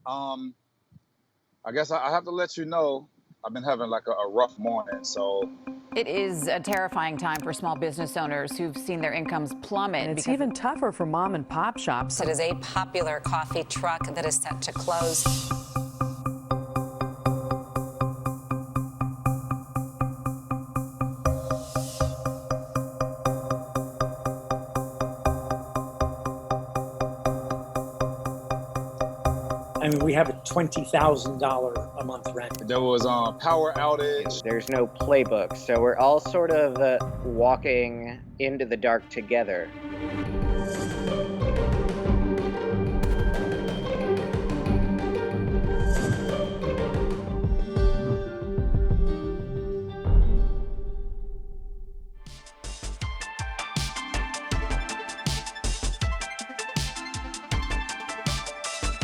I guess I have to let you know, I've been having like a rough morning, so. It is a terrifying time for small business owners who've seen their incomes plummet. And it's even tougher for mom and pop shops. It is a popular coffee truck that is set to close. I mean, we have a $20,000 a month rent. There was power outage. There's no playbook, so we're all sort of walking into the dark together.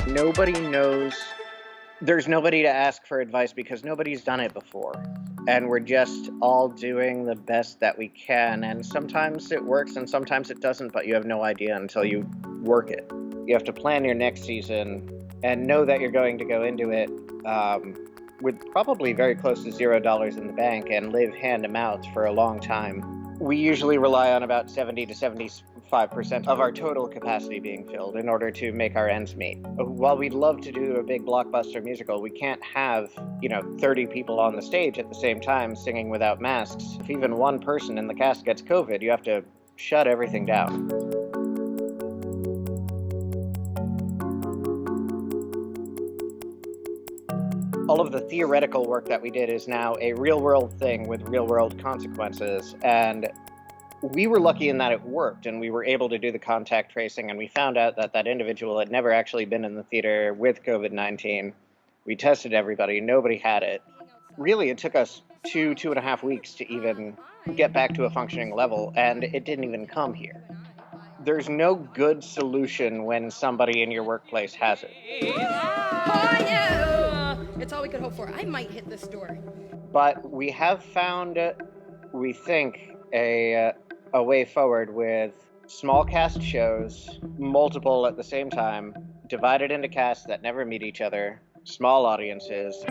Nobody knows. There's nobody to ask for advice because nobody's done it before. And we're just all doing the best that we can. And sometimes it works and sometimes it doesn't, but you have no idea until you work it. You have to plan your next season and know that you're going to go into it with probably very close to $0 in the bank and live hand to mouth for a long time. We usually rely on about 70 to 75% of our total capacity being filled in order to make our ends meet. While we'd love to do a big blockbuster musical, we can't have, 30 people on the stage at the same time singing without masks. If even one person in the cast gets COVID, you have to shut everything down. All of the theoretical work that we did is now a real-world thing with real-world consequences, and we were lucky in that it worked, and we were able to do the contact tracing, and we found out that that individual had never actually been in the theater with COVID-19. We tested everybody, nobody had it. Really, it took us 2.5 weeks to even get back to a functioning level, and it didn't even come here. There's no good solution when somebody in your workplace has it. Oh, yeah. It's all we could hope for. I might hit this door. But we have found, we think, a way forward with small cast shows, multiple at the same time, divided into casts that never meet each other, small audiences.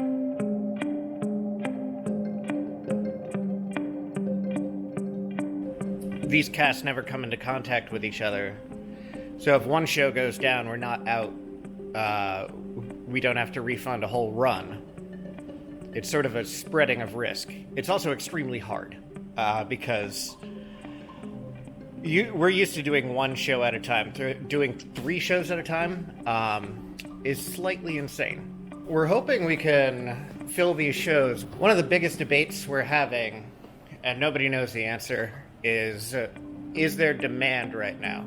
These casts never come into contact with each other. So if one show goes down, we're not out. We don't have to refund a whole run. It's sort of a spreading of risk. It's also extremely hard because we're used to doing one show at a time. Doing 3 shows at a time is slightly insane. We're hoping we can fill these shows. One of the biggest debates we're having, and nobody knows the answer, is there demand right now?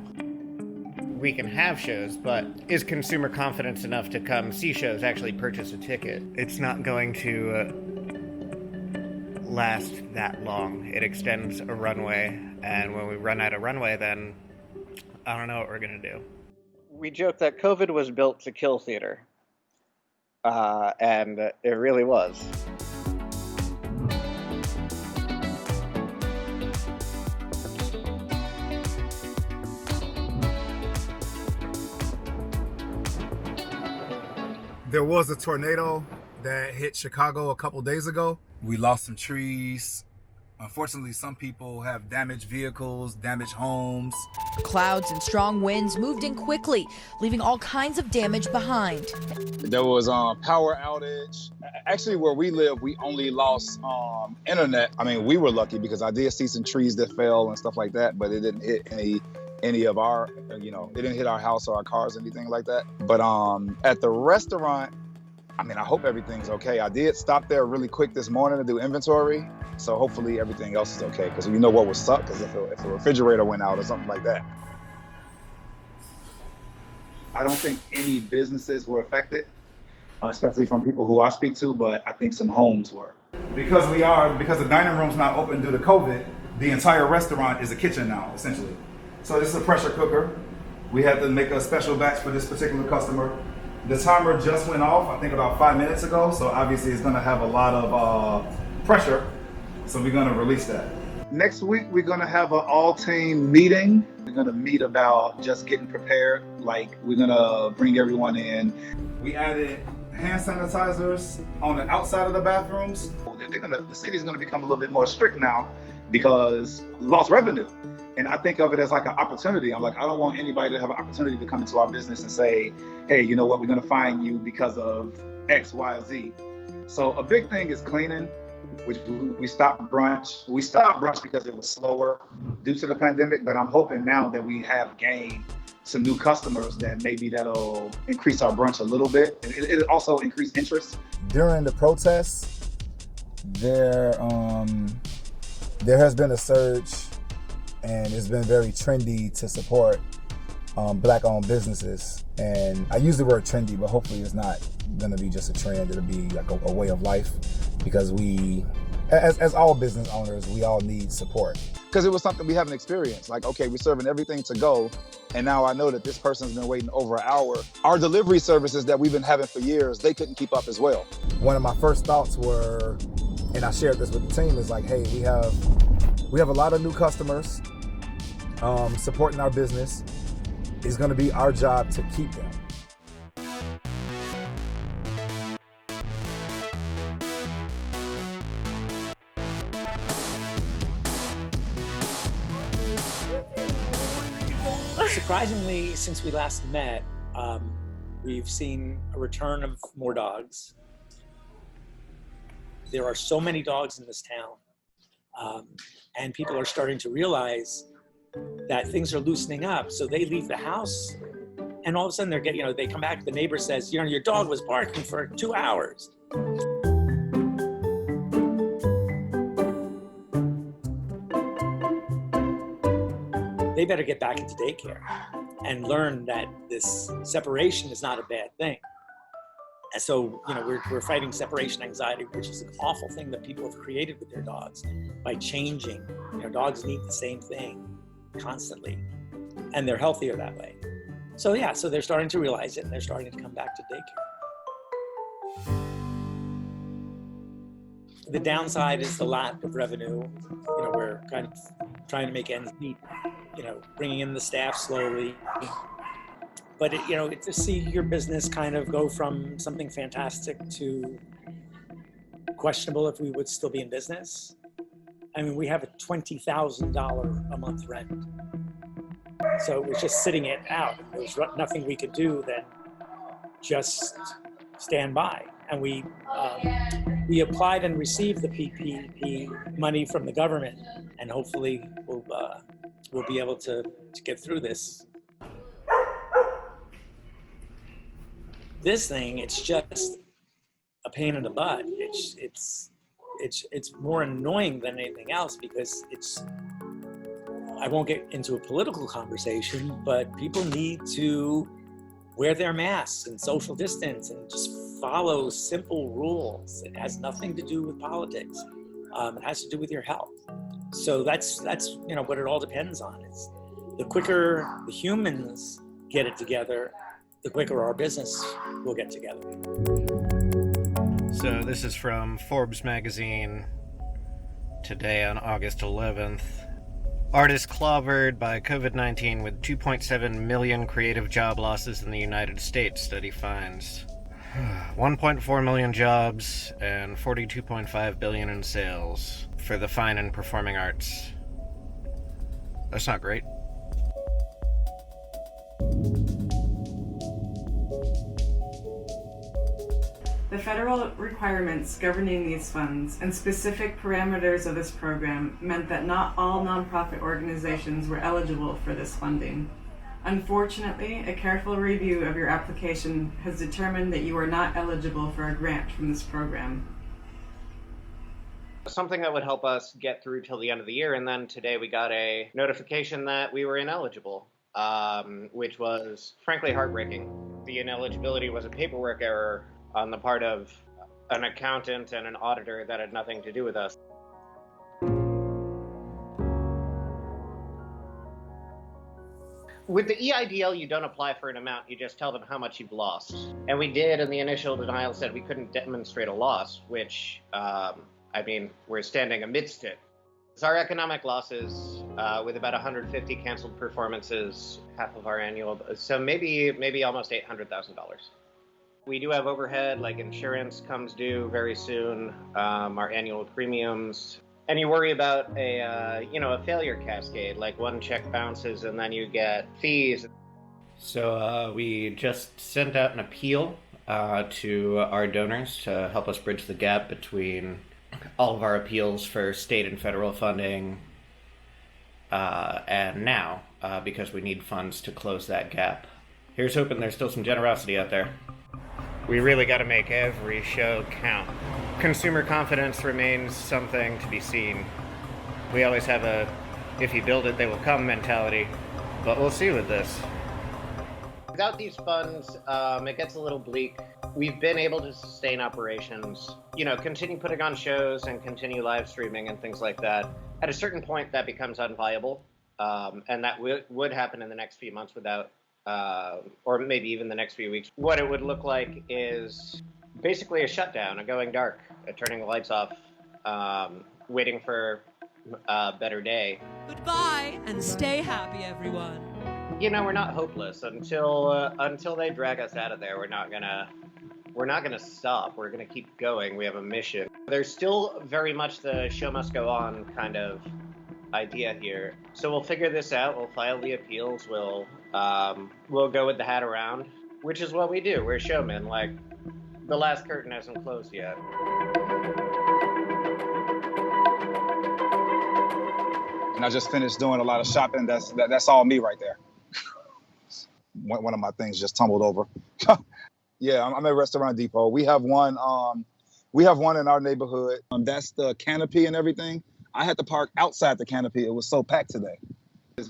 We can have shows, but is consumer confidence enough to come see shows, actually purchase a ticket? It's not going to last that long. It extends a runway, and when we run out of runway, then I don't know what we're going to do. We joke that COVID was built to kill theater, and it really was. There was a tornado that hit Chicago a couple days ago. We lost some trees. Unfortunately, some people have damaged vehicles, damaged homes. Clouds and strong winds moved in quickly, leaving all kinds of damage behind. There was power outage. Actually, where we live, we only lost internet. I mean, we were lucky because I did see some trees that fell and stuff like that, but it didn't hit any of our, it didn't hit our house or our cars, anything like that. But at the restaurant, I mean, I hope everything's okay. I did stop there really quick this morning to do inventory, so hopefully everything else is okay, because you know what would suck is if a refrigerator went out or something like that. I don't think any businesses were affected, especially from people who I speak to, but I think some homes were. Because the dining room's not open due to COVID, the entire restaurant is a kitchen now, essentially. So this is a pressure cooker. We had to make a special batch for this particular customer. The timer just went off, I think about 5 minutes ago, so obviously it's gonna have a lot of pressure, so we're gonna release that. Next week, we're going to have an all-team meeting. We're going to meet about just getting prepared. Like, we're going to bring everyone in. We added hand sanitizers on the outside of the bathrooms. The city's going to become a little bit more strict now because we lost revenue. And I think of it as like an opportunity. I'm like, I don't want anybody to have an opportunity to come into our business and say, hey, you know what, we're going to fine you because of X, Y, Z. So a big thing is cleaning, which we stopped brunch. We stopped brunch because it was slower due to the pandemic, but I'm hoping now that we have gained some new customers that maybe that'll increase our brunch a little bit. It also increase interest. During the protests, there has been a surge, and it's been very trendy to support Black-owned businesses. And I use the word trendy, but hopefully it's not gonna be just a trend. It'll be like a way of life, because we, as all business owners, we all need support. Because it was something we haven't experienced. Like, okay, we're serving everything to go, and now I know that this person's been waiting over an hour. Our delivery services that we've been having for years, they couldn't keep up as well. One of my first thoughts were, and I shared this with the team, is like, hey, we have a lot of new customers supporting our business. It's gonna be our job to keep them. Surprisingly, since we last met, we've seen a return of more dogs. There are so many dogs in this town, and people are starting to realize that things are loosening up. So they leave the house, and all of a sudden they come back. The neighbor says, your dog was barking for 2 hours. They better get back into daycare and learn that this separation is not a bad thing. And so, we're fighting separation anxiety, which is an awful thing that people have created with their dogs by changing. Dogs need the same thing constantly, and they're healthier that way. So so they're starting to realize it, and they're starting to come back to daycare. The downside is the lack of revenue. We're kind of trying to make ends meet, bringing in the staff slowly. But to see your business kind of go from something fantastic to questionable if we would still be in business. I mean, we have a $20,000 a month rent. So it was just sitting it out. There was nothing we could do than just stand by. And we applied and received the PPP money from the government, and hopefully we'll be able to get through this. This thing, it's just a pain in the butt. It's more annoying than anything else, because I won't get into a political conversation, but people need to wear their masks and social distance and just follow simple rules. It has nothing to do with politics. It has to do with your health. So that's what it all depends on. It's the quicker the humans get it together, the quicker our business will get together. So this is from Forbes magazine today on August 11th. Artist Clawbird by COVID-19 with 2.7 million creative job losses in the United States, study finds. 1.4 million jobs and 42.5 billion in sales for the fine and performing arts. That's not great. The federal requirements governing these funds and specific parameters of this program meant that not all nonprofit organizations were eligible for this funding. Unfortunately, a careful review of your application has determined that you are not eligible for a grant from this program. Something that would help us get through till the end of the year, and then today we got a notification that we were ineligible, which was frankly heartbreaking. The ineligibility was a paperwork error on the part of an accountant and an auditor that had nothing to do with us. With the EIDL, you don't apply for an amount, you just tell them how much you've lost. And we did, and the initial denial said we couldn't demonstrate a loss, which, we're standing amidst it. Our economic losses, with about 150 canceled performances, half of our annual, so maybe almost $800,000. We do have overhead, like insurance comes due very soon, our annual premiums, and you worry about a failure cascade, like one check bounces and then you get fees. So we just sent out an appeal to our donors to help us bridge the gap between all of our appeals for state and federal funding and now, because we need funds to close that gap. Here's hoping there's still some generosity out there. We really got to make every show count. Consumer confidence remains something to be seen. We always have a if you build it, they will come mentality, but we'll see with this. Without these funds, it gets a little bleak. We've been able to sustain operations, continue putting on shows and continue live streaming and things like that. At a certain point, that becomes unviable, and that would happen in the next few months without, or maybe even the next few weeks. What it would look like is basically a shutdown, a going dark, a turning the lights off, waiting for a better day. Goodbye, and stay happy, everyone. We're not hopeless until they drag us out of there. We're not gonna stop. We're gonna keep going. We have a mission. There's still very much the show must go on kind of idea here. So we'll figure this out. We'll file the appeals. We'll go with the hat around, which is what we do. We're showmen. Like, the last curtain hasn't closed yet. And I just finished doing a lot of shopping. That's all me right there. One of my things just tumbled over. Yeah, I'm at Restaurant Depot. We have one in our neighborhood. That's the canopy and everything. I had to park outside the canopy. It was so packed today.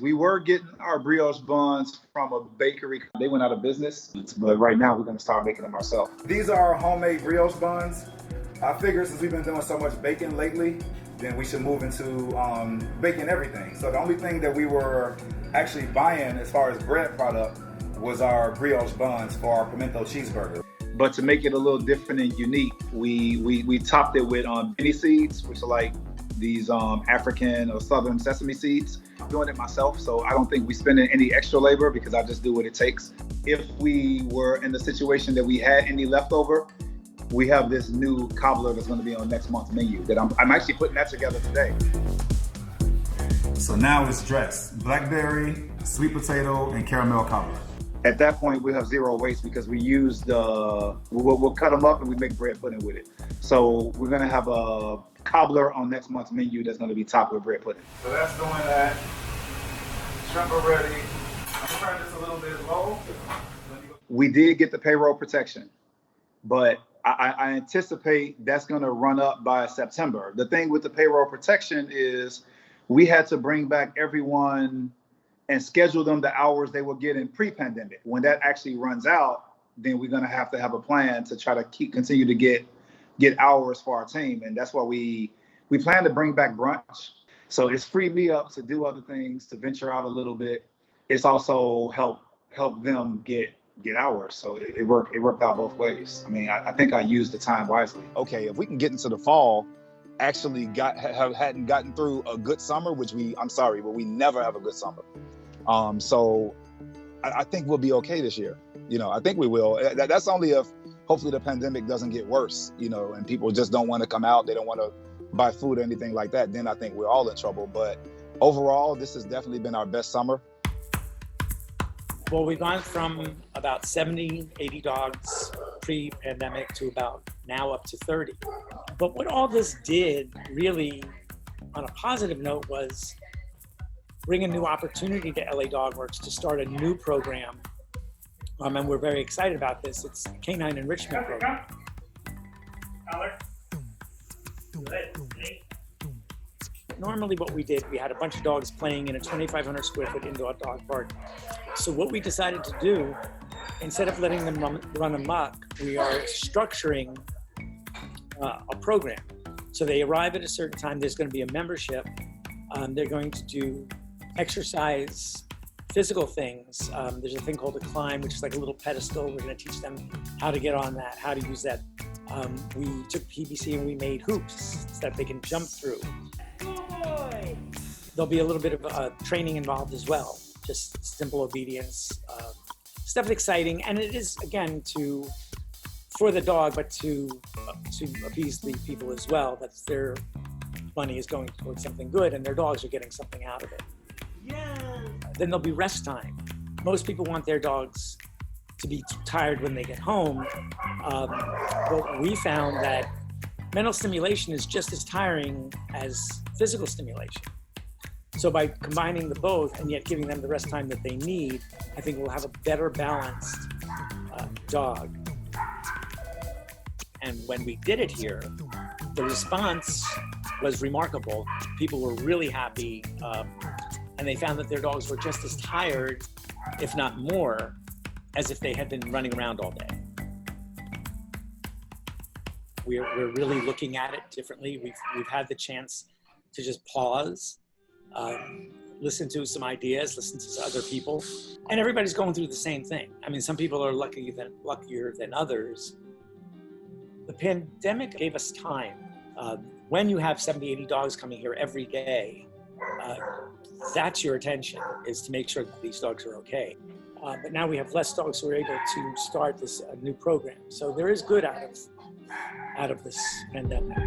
We were getting our brioche buns from a bakery. They went out of business, but right now we're gonna start making them ourselves. These are our homemade brioche buns. I figured since we've been doing so much baking lately, then we should move into baking everything. So the only thing that we were actually buying as far as bread product was our brioche buns for our pimento cheeseburger. But to make it a little different and unique, we topped it with penny seeds, which are like these African or Southern sesame seeds. I'm doing it myself, so I don't think we're spending any extra labor because I just do what it takes. If we were in the situation that we had any leftover, we have this new cobbler that's going to be on next month's menu that I'm actually putting that together today. So now it's dressed. Blackberry, sweet potato, and caramel cobbler. At that point, we have zero waste because we use we'll cut them up and we make bread pudding with it. So we're going to have a cobbler on next month's menu that's going to be topped with bread pudding. So that's doing that. Shrimp are ready. I'm going to turn this a little bit low. We did get the payroll protection, but I anticipate that's going to run up by September. The thing with the payroll protection is we had to bring back everyone and schedule them the hours they were getting pre-pandemic. When that actually runs out, then we're going to have a plan to try to continue to get hours for our team. And that's why we plan to bring back brunch. So it's freed me up to do other things, to venture out a little bit. It's also help them get hours. So it worked out both ways. I mean, I think I used the time wisely. Okay, if we can get into the fall, actually hadn't gotten through a good summer, which I'm sorry, but we never have a good summer. So I think we'll be okay this year. I think we will. That's only if hopefully the pandemic doesn't get worse, and people just don't want to come out. They don't want to buy food or anything like that. Then I think we're all in trouble. But overall, this has definitely been our best summer. Well, we've gone from about 70, 80 dogs pre-pandemic to about now up to 30. But what all this did really, on a positive note, was bring a new opportunity to LA Dogworks to start a new program. And we're very excited about this. It's a canine enrichment program. Normally what we did, we had a bunch of dogs playing in a 2,500 square foot indoor dog park. So what we decided to do, instead of letting them run amok, we are structuring a program. So they arrive at a certain time, there's going to be a membership. They're going to do exercise, physical things. There's a thing called a climb, which is like a little pedestal. We're going to teach them how to get on that, how to use that. We took PVC and we made hoops that they can jump through. Good boy. there'll be a little bit of training involved as well, just simple obedience, stuff exciting. And it is, again, for the dog, but to appease the people as well, that their money is going towards something good and their dogs are getting something out of it. Yeah. Then there'll be rest time. Most people want their dogs to be tired when they get home, but we found that mental stimulation is just as tiring as physical stimulation. So by combining the both and yet giving them the rest time that they need, I think we'll have a better balanced dog. And when we did it here, the response was remarkable. People were really happy, and they found that their dogs were just as tired, if not more, as if they had been running around all day. We're really looking at it differently. We've had the chance to just pause, listen to some ideas, listen to other people, and everybody's going through the same thing. I mean, some people are luckier than others. The pandemic gave us time. When you have 70, 80 dogs coming here every day, that's your attention, is to make sure that these dogs are okay. But now we have less dogs, so we're able to start this new program. So there is good out of this pandemic.